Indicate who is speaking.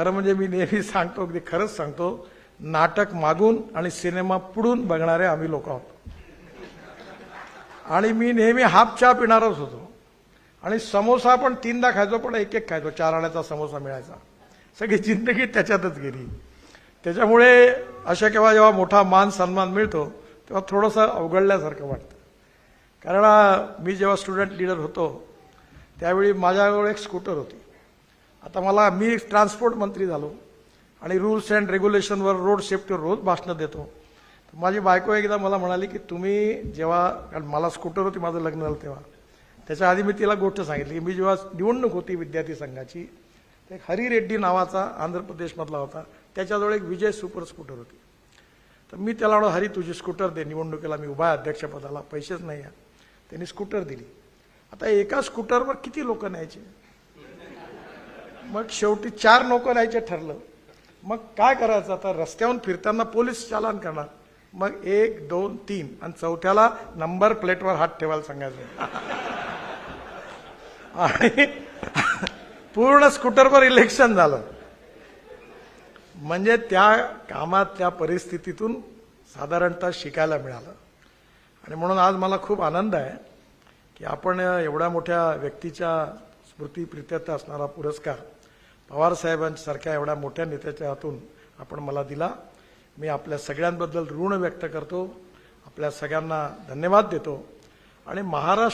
Speaker 1: खरं म्हणजे मी नेहमी सांगतो, अगदी खरंच सांगतो, नाटक मागून आणि सिनेमा पुढून बघणारे आम्ही लोक आहोत. आणि मी नेहमी हाफ चहा पिणारच होतो. आणि समोसा पण 3दा खायचो, पण एक एक खायचो. 4 आण्याचा समोसा मिळायचा. सगळी जिंदगी त्याच्यातच गेली. त्याच्यामुळे अशा जेव्हा मोठा मान सन्मान मिळतो तेव्हा थोडंसं अवघडल्यासारखं वाटतं. कारण मी जेव्हा स्टुडंट लीडर होतो त्यावेळी माझ्याजवळ एक स्कूटर होती. आता मी ट्रान्सपोर्ट मंत्री झालो आणि रूल्स अँड रेग्युलेशनवर, रोड सेफ्टीवर रोज भाषणं देतो. माझी बायको एकदा मला म्हणाली की तुम्ही जेव्हा, कारण मला स्कूटर होती, माझं लग्न झालं तेव्हा, त्याच्या आधी मी तिला गोष्ट सांगितली की मी जेव्हा निवडणूक होती विद्यार्थी संघाची, एक हरी रेड्डी नावाचा आंध्र प्रदेशमधला होता, त्याच्याजवळ एक विजय सुपर स्कूटर होती. तर मी त्याला म्हणतो, हरी तुझी स्कूटर दे, निवडणुकीला मी उभा आहे अध्यक्षपदाला, पैसेच नाही आहे. त्यांनी स्कूटर दिली. आता एका स्कूटरवर किती लोक न्यायचे? मग शेवटी 4 लोक न्यायचे ठरलं. मग काय करायचं? आता रस्त्यावरून फिरताना पोलीस चालान करणार. मग 1, 2, 3 आणि चौथ्याला नंबर प्लेटवर हात ठेवायला सांगायचं. आणि पूर्ण स्कूटरवर इलेक्शन झालं. म्हणजे त्या कामात, त्या परिस्थितीतून साधारणतः शिकायला मिळालं. आणि म्हणून आज मला खूप आनंद आहे की आपण एवढ्या मोठ्या व्यक्तीच्या स्मृतीप्रित्यर्थ असणारा पुरस्कार पवारसाहेबांसारख्या एवढ्या मोठ्या नेत्याच्या हातून आपण मला दिला. मी आपल्या सगळ्यांबद्दल ऋण व्यक्त करतो, आपल्या सगळ्यांना धन्यवाद देतो. आणि महाराष्ट्र